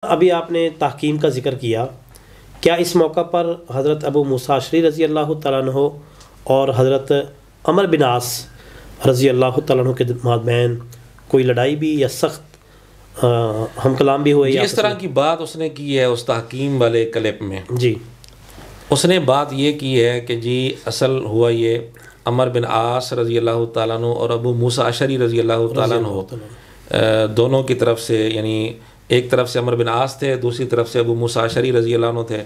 अभी आपने तहकीम का ज़िक्र किया, क्या इस मौका पर हज़रत अबू मूसा अशरी रज़ी अल्लाह तआला अन्हु और हज़रत अमर बिन आस रज़ी अल्लाह तआला अन्हु के माबैन कोई लड़ाई भी या सख्त हम कलाम भी हुए? इस तरह की बात उसने की है उस तहकीम वाले क्लिप में। जी, उसने बात ये की है कि जी असल हुआ ये अमर बिन आस रज़ी अल्लाह तआला अन्हु और अबू मूसा अशरी रज़ी अल्लाह तआला अन्हु दोनों की तरफ से, यानी एक तरफ से अमर बिन आस थे, दूसरी तरफ से अबू मूसा अशरी रज़ी अल्लाह अन्हु थे।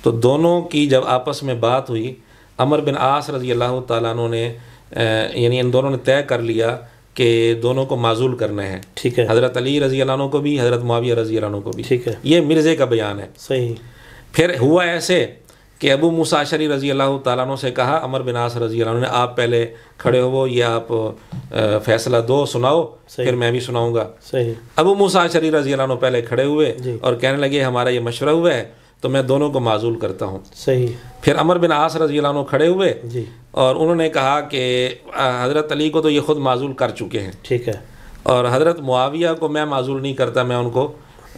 तो दोनों की जब आपस में बात हुई, अमर बिन आस रज़ी अल्लाह तआला अन्हु ने यानी इन दोनों ने तय कर लिया कि दोनों को माजूल करना है। ठीक है, हज़रत अली रज़ी अल्लाह अन्हु को भी, हज़रत मुआविया रज़ी अल्लाह अन्हु को भी। ठीक है, ये मिर्ज़े का बयान है। सही। फिर हुआ ऐसे कि अबू मूसा अशरी रज़ी अल्लाह तआला अन्हु से कहा अमर बिन आस रज़ी अल्लाह अन्हु ने, आप पहले खड़े हो, ये आप फैसला दो, सुनाओ, फिर मैं भी सुनाऊंगा। सही। अबू मूसा अशरी रज़ी अल्लाह अन्हु पहले खड़े हुए और कहने लगे हमारा ये मशवरा हुआ है तो मैं दोनों को माजूल करता हूँ। सही। फिर अमर बिन आस रज़ी अल्लाह अन्हु खड़े हुए और उन्होंने कहा कि हज़रत अली को तो ये खुद माजूल कर चुके हैं। ठीक है, और हज़रत मुआविया को मैं माजूल नहीं करता, मैं उनको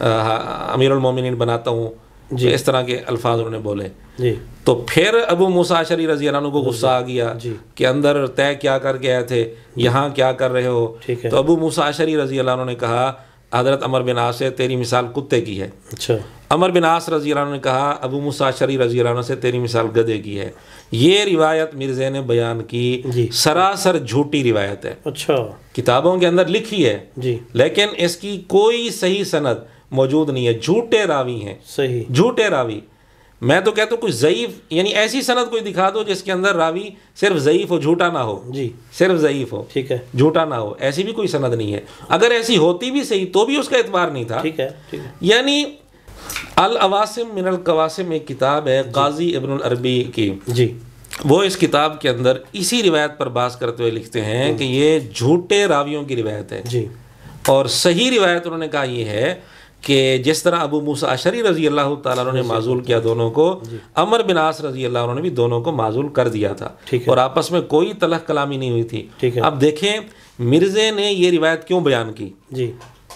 अमीरुल मोमिनीन बनाता हूँ। जी, इस तरह के अल्फाज उन्होंने बोले। जी, तो फिर अबू मूसा अशरी रज़ी अल्लाह अन्हु को गुस्सा आ गया कि अंदर तय क्या करके आए थे, यहाँ क्या कर रहे हो। तो अबू मूसा अशरी रज़ी अल्लाह अन्हु ने कहा हज़रत अमर बिन आस से तेरी मिसाल कुत्ते की है। अच्छा। अमर बिन आस रज़ी अल्लाह अन्हु ने कहा अबू मूसा अशरी रज़ी अल्लाह अन्हु से तेरी मिसाल गधे की है। ये रिवायत मिर्ज़े ने बयान की, सरासर झूठी रिवायत है। अच्छा। किताबों के अंदर लिखी है जी, लेकिन इसकी कोई सही सनद मौजूद नहीं है, झूठे रावी हैं। सही, झूठे रावी। मैं तो कहता हूँ कोई ज़ईफ़, यानी ऐसी सनद कोई दिखा दो जिसके अंदर रावी सिर्फ ज़ईफ़ हो, झूठा ना हो। जी, सिर्फ ज़ईफ़ हो। ठीक है, झूठा ना हो, ऐसी भी कोई सनद नहीं है। अगर ऐसी होती भी सही तो भी उसका एतबार नहीं था। ठीक है, ठीक है। यानी अल अवासिम मिनल कवासिम एक किताब है काजी इब्नुल अरबी की। जी, वो इस किताब के अंदर इसी रिवायत पर बात करते हुए लिखते हैं कि ये झूठे रावियों की रिवायत है। जी, और सही रिवायत उन्होंने कहा ये है कि जिस तरह अबू मूसा अशरी रज़ी अल्लाह तआला अन्हु ने माजूल किया दोनों को, अमर बिन आस रज़ी अल्लाह अन्हु ने भी दोनों को माजूल कर दिया था। और आपस में कोई तलख कलामी नहीं हुई थी। अब देखें मिर्ज़े ने ये रिवायत क्यों बयान की। जी,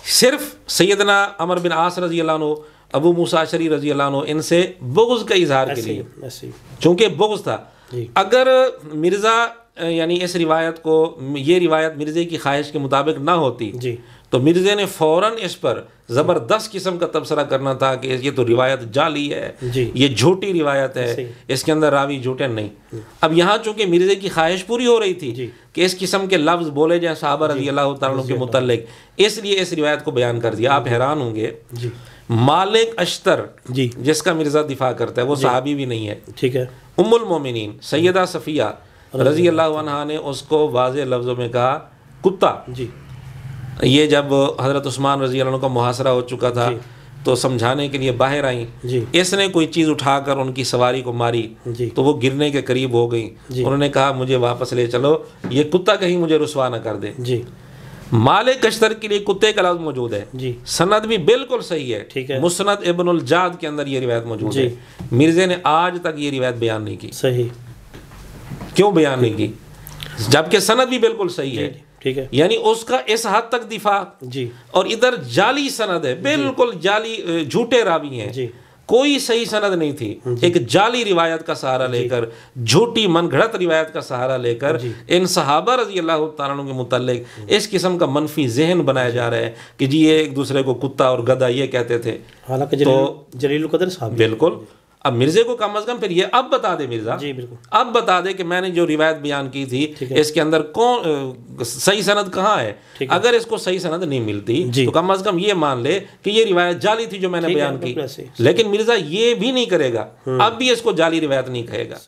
सिर्फ सैयदना अमर बिन आस रज़ी अल्लाह अन्हु, अबू मूसा अशरी रज़ी अल्लाह अन्हु इनसे बुग़्ज़ का इजहार के लिए, चूँकि बुग़्ज़ था। अगर मिर्ज़ा यानी इस रिवायत को, ये रिवायत मिर्ज़े की ख्वाहिश के मुताबिक ना होती जी, तो मिर्ज़े ने फ़ौरन इस पर ज़बरदस्त किस्म का तबसरा करना था कि ये तो रिवायत जाली है, ये झूठी रिवायत है, इसके अंदर रावी झूठे नहीं। अब यहाँ चूँकि मिर्ज़े की ख्वाहिश पूरी हो रही थी कि इस किस्म के लफ्ज़ बोले जाए सहाबा रज़ी अल्लाह तआला अन्हुम के मुतल्लिक़, इसलिए इस रिवायत को बयान कर दिया। आप हैरान होंगे, मालिक अश्तर जी, जिसका मिर्ज़ा दिफा करता है, वो सहाबी भी नहीं है। ठीक है, उम्मुल मोमिनीन सैयदा सफ़िया रज़ी अल्लाह अन्हा ने उसको वाज़े लफ्ज़ों में कहा कुत्ता। जी, ये जब हज़रत उस्मान रज़ी अल्लाह अन्हु का मुहासरा हो चुका था तो समझाने के लिए बाहर आई, इसने कोई चीज़ उठाकर उनकी सवारी को मारी तो वो गिरने के करीब हो गई। उन्होंने कहा मुझे वापस ले चलो, ये कुत्ता कहीं मुझे रुसवा न कर दे। जी, मालिक अश्तर के लिए कुत्ते का लफ्ज़ मौजूद है। जी, सनद भी बिल्कुल सही है। ठीक है, मुस्नद इब्नुल जाद के अंदर ये रिवायत मौजूद है। मिर्ज़े ने आज तक ये रिवायत बयान नहीं की। सही, क्यों बयान नहीं की जबकि सनद भी बिल्कुल सही है। ठीक है, यानी उसका इस हद तक दिफा जी, और इधर जाली सनद है, बिल्कुल जाली, झूठे रावी हैं जी, कोई सही सनद नहीं थी। एक जाली रिवायत का सहारा लेकर, झूठी मनगढ़ंत रिवायत का सहारा लेकर इन सहाबा रज़ी अल्लाह तआला अन्हुम के मुतल्लिक़ इस किस्म का मनफी जहन बनाया जा रहा है कि जी ये एक दूसरे को कुत्ता और गधा ये कहते थे। हालांकि तो जलीलुल क़द्र साहब बिल्कुल। अब मिर्ज़े को कम अज़ कम फिर ये अब बता दे मिर्ज़ा जी, बिल्कुल अब बता दे कि मैंने जो रिवायत बयान की थी इसके अंदर कौन सही सनद कहाँ है। अगर इसको सही सनद नहीं मिलती तो कम अज़ कम ये मान ले कि ये रिवायत जाली थी जो मैंने बयान की। लेकिन मिर्ज़ा ये भी नहीं करेगा, अब भी इसको जाली रिवायत नहीं कहेगा।